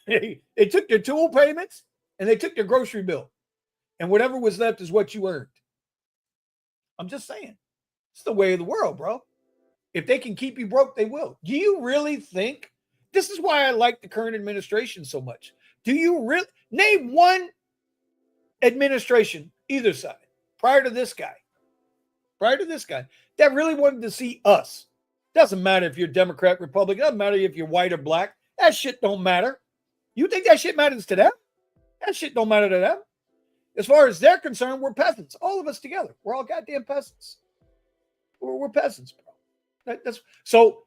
they took your tool payments, and they took your grocery bill. And whatever was left is what you earned. I'm just saying. It's the way of the world, bro. If they can keep you broke, they will. Do you really think? This is why I like the current administration so much. Do you really name one administration, either side, prior to this guy, that really wanted to see us? Doesn't matter if you're Democrat, Republican. Doesn't matter if you're white or black. That shit don't matter. You think that shit matters to them? That shit don't matter to them. As far as they're concerned, we're peasants. All of us together. We're all goddamn peasants. We're peasants, bro. So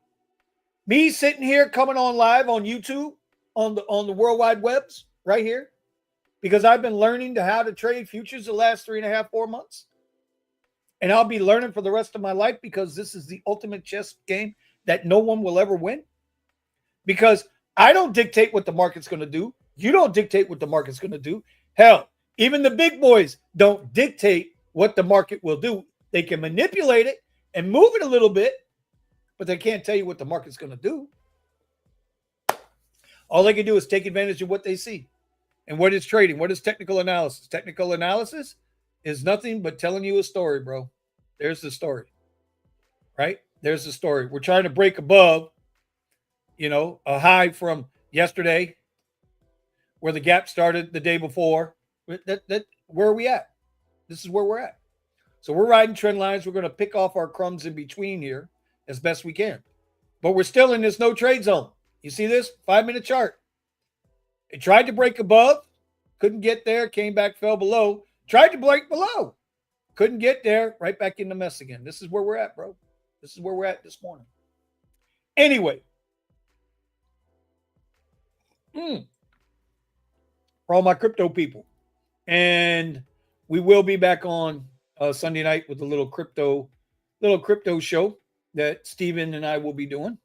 me sitting here coming on live on YouTube, on the World Wide Webs, right here, because I've been learning how to trade futures the last 3.5, 4 months. And I'll be learning for the rest of my life because this is the ultimate chess game that no one will ever win. Because I don't dictate what the market's going to do. You don't dictate what the market's going to do. Hell, even the big boys don't dictate what the market will do. They can manipulate it and move it a little bit, but they can't tell you what the market's going to do. All they can do is take advantage of what they see. And what is trading? What is technical analysis? Technical analysis is nothing but telling you a story, bro. There's the story, right? There's the story. We're trying to break above, a high from yesterday where the gap started the day before. Where are we at? This is where we're at. So we're riding trend lines. We're going to pick off our crumbs in between here as best we can. But we're still in this no trade zone. You see this 5-minute chart? It tried to break above, couldn't get there, came back, fell below, tried to break below, couldn't get there, right back in the mess again. This is where we're at, bro. This is where we're at this morning. Anyway, for all my crypto people, and we will be back on Sunday night with a little crypto show that Steven and I will be doing.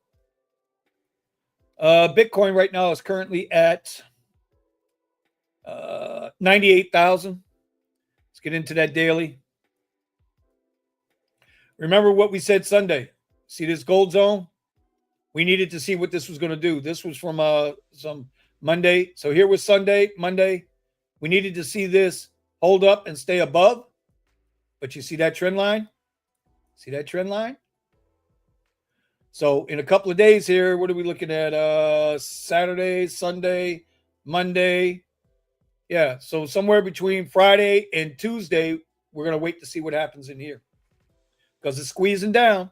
Bitcoin right now is currently at 98,000. Let's get into that daily. Remember what we said Sunday. See this gold zone? We needed to see what this was going to do. This was from some Monday. So here was Sunday, Monday. We needed to see this hold up and stay above. But you see that trend line? See that trend line? So in a couple of days here, what are we looking at? Saturday, Sunday, Monday. Yeah, so somewhere between Friday and Tuesday, we're going to wait to see what happens in here. Because it's squeezing down.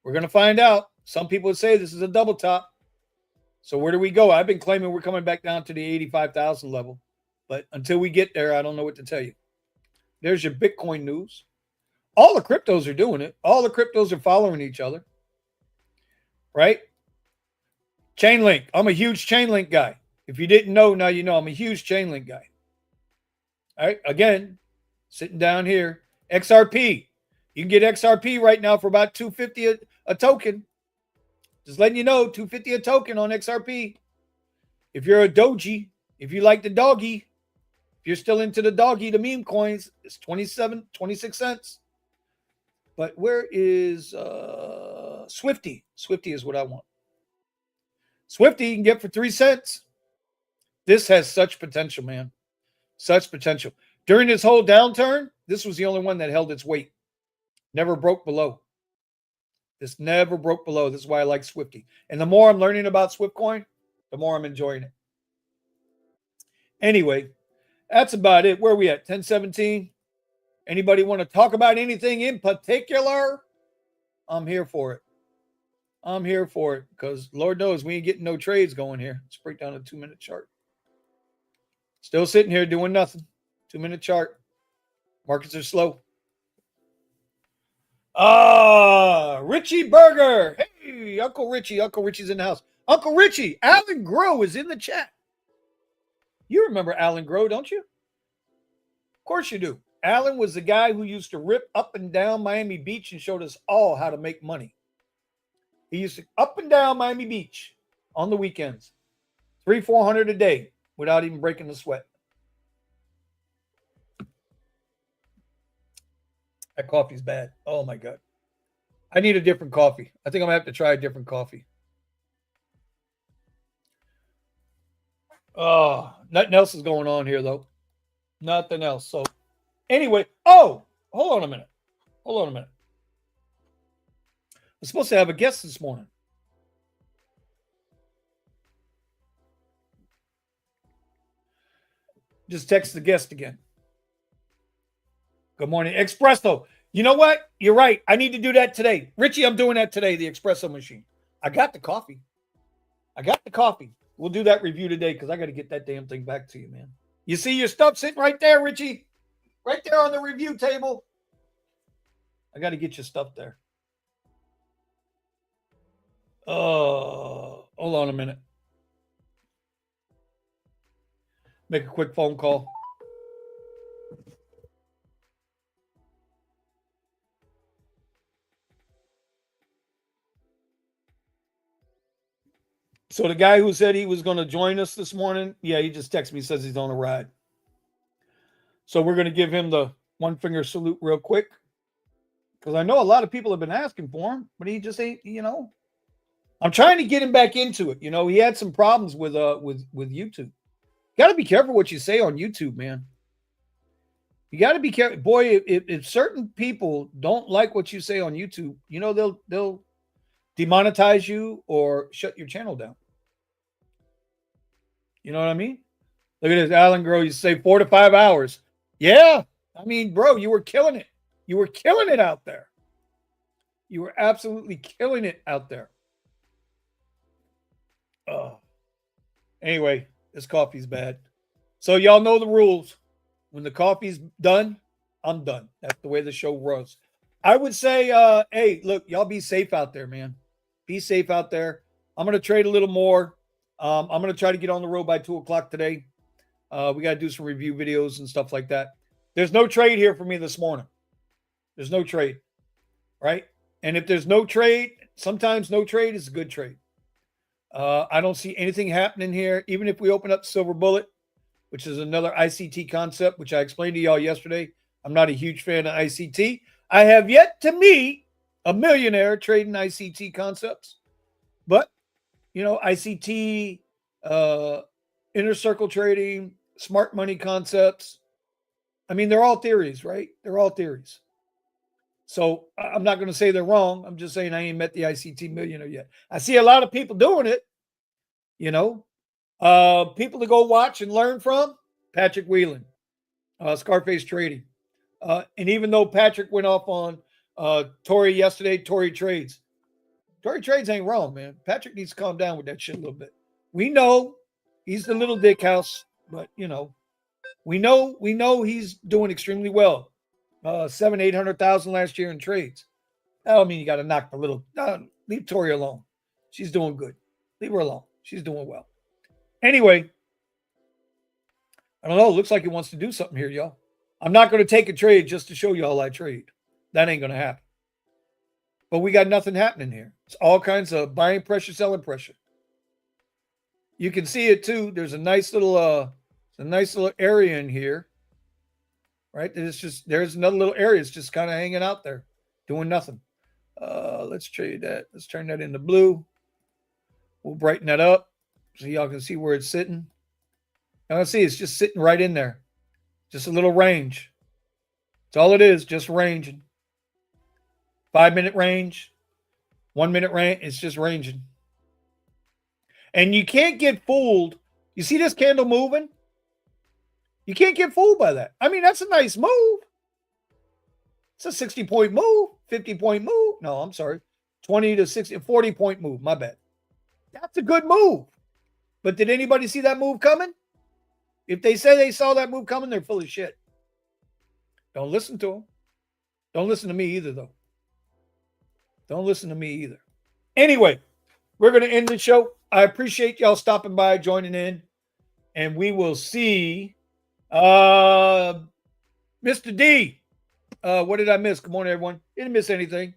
We're going to find out. Some people would say this is a double top. So where do we go? I've been claiming we're coming back down to the 85,000 level. But until we get there, I don't know what to tell you. There's your Bitcoin news. All the cryptos are doing it. All the cryptos are following each other. Right? Chainlink. I'm a huge Chainlink guy. If you didn't know, now you know I'm a huge Chainlink guy. All right. Again, sitting down here. XRP. You can get XRP right now for about $250 a token. Just letting you know, $250 a token on XRP. If you're a doji, if you like the doggy, if you're still into the doggy, the meme coins, it's 26 cents. But where is Swifty? Swifty is what I want. Swifty you can get for 3 cents. This has such potential, man. Such potential. During this whole downturn, this was the only one that held its weight. Never broke below. This never broke below. This is why I like Swifty. And the more I'm learning about Swiftcoin, the more I'm enjoying it. Anyway, that's about it. Where are we at? 10:17. Anybody want to talk about anything in particular? I'm here for it. I'm here for it because Lord knows we ain't getting no trades going here. Let's break down a 2-minute chart. Still sitting here doing nothing. 2-minute chart. Markets are slow. Richie Berger. Hey, Uncle Richie. Uncle Richie's in the house. Uncle Richie, Alan Grow is in the chat. You remember Alan Grow, don't you? Of course you do. Alan was the guy who used to rip up and down Miami Beach and showed us all how to make money. He used to up and down Miami Beach on the weekends. $300-400 a day without even breaking the sweat. That coffee's bad. Oh, my God. I need a different coffee. I think I'm going to have to try a different coffee. Oh, nothing else is going on here, though. Nothing else. So, anyway. Oh, hold on a minute. Hold on a minute. I'm supposed to have a guest this morning. Just text the guest again. Good morning. Espresso. You know what? You're right. I need to do that today. Richie, I'm doing that today, the espresso machine. I got the coffee. We'll do that review today because I got to get that damn thing back to you, man. You see your stuff sitting right there, Richie? Right there on the review table. I got to get your stuff there. Oh, hold on a minute. Make a quick phone call. So the guy who said he was going to join us this morning, yeah, he just texted me, says he's on a ride. So we're going to give him the one finger salute real quick. Because I know a lot of people have been asking for him, but he just ain't, you know. I'm trying to get him back into it. You know, he had some problems with YouTube. Got to be careful what you say on YouTube, man. You got to be careful. Boy, if certain people don't like what you say on YouTube, you know, they'll demonetize you or shut your channel down. You know what I mean? Look at this, Alan Grow. You say 4 to 5 hours. Yeah. I mean, bro, you were killing it. You were killing it out there. You were absolutely killing it out there. Oh. Anyway, this coffee's bad. So y'all know the rules. When the coffee's done, I'm done. That's the way the show runs. I would say, hey, look, y'all be safe out there, man. Be safe out there. I'm going to trade a little more. I'm going to try to get on the road by 2 o'clock today. We got to do some review videos and stuff like that. There's no trade here for me this morning. There's no trade, right? And if there's no trade, sometimes no trade is a good trade. I don't see anything happening here. Even if we open up Silver Bullet, which is another ICT concept, which I explained to y'all yesterday. I'm not a huge fan of ICT. I have yet to meet a millionaire trading ICT concepts, but ICT, inner circle trading, smart money concepts. I mean, they're all theories, right? They're all theories. So I'm not going to say they're wrong. I'm just saying I ain't met the ICT millionaire yet. I see a lot of people doing it, people to go watch and learn from. Patrick Whelan, Scarface Trading. And even though Patrick went off on Tory yesterday, Tory Trades ain't wrong, man. Patrick needs to calm down with that shit a little bit. We know he's the little dick house, but we know he's doing extremely well. 700,000-800,000 last year in trades. I don't mean you got to knock the little. Leave Tori alone. She's doing good. Leave her alone. She's doing well. Anyway, I don't know. It looks like he wants to do something here, y'all. I'm not going to take a trade just to show y'all I trade. That ain't going to happen. But we got nothing happening here. It's all kinds of buying pressure, selling pressure. You can see it too. There's a nice little area in here. Right? There's another little area. It's just kind of hanging out there, doing nothing. Let's trade that. Let's turn that into blue. We'll brighten that up so y'all can see where it's sitting. Y'all can see it's just sitting right in there. Just a little range. That's all it is, just ranging. 5-minute range, 1-minute range. It's just ranging. And you can't get fooled. You see this candle moving? You can't get fooled by that. I mean, that's a nice move. It's a 60-point move, 50-point move. No, I'm sorry. 20 to 60, 40-point move. My bad. That's a good move. But did anybody see that move coming? If they say they saw that move coming, they're full of shit. Don't listen to them. Don't listen to me either, though. Don't listen to me either. Anyway, we're going to end the show. I appreciate y'all stopping by, joining in. And we will see Mr. D. What did I miss? Good morning, everyone. Didn't miss anything.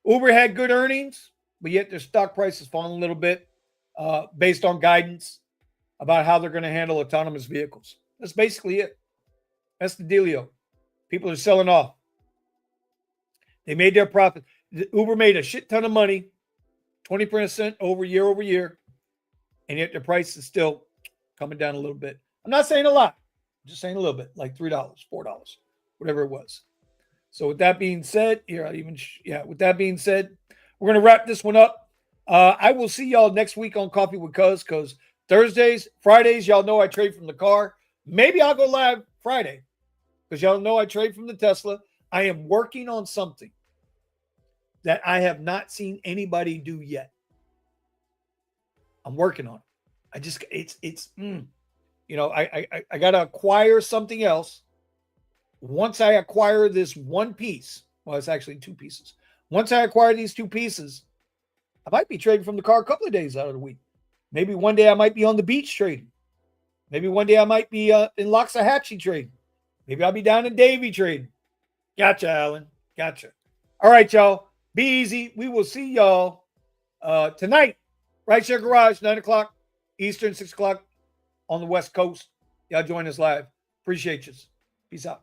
Uber had good earnings, but yet their stock price has fallen a little bit based on guidance about how they're going to handle autonomous vehicles. That's basically it. That's the dealio. People are selling off. They made their profit. Uber made a shit ton of money, 20% over year, and yet their price is still coming down a little bit. I'm not saying a lot. I'm just saying a little bit, like $3, $4, whatever it was. So with that being said, with that being said, we're going to wrap this one up. I will see y'all next week on Coffee with Kuzz, because Thursdays, Fridays, y'all know I trade from the car. Maybe I'll go live Friday, because y'all know I trade from the Tesla. I am working on something that I have not seen anybody do yet. I'm working on it. I got to acquire something else. Once I acquire this one piece, well, it's actually two pieces. Once I acquire these two pieces, I might be trading from the car a couple of days out of the week. Maybe one day I might be on the beach trading. Maybe one day I might be in Loxahatchee trading. Maybe I'll be down in Davie trading. Gotcha, Alan. Gotcha. All right, y'all. Be easy. We will see y'all tonight. Right Share Garage, 9 o'clock Eastern, 6 o'clock on the West Coast. Y'all join us live. Appreciate you. Peace out.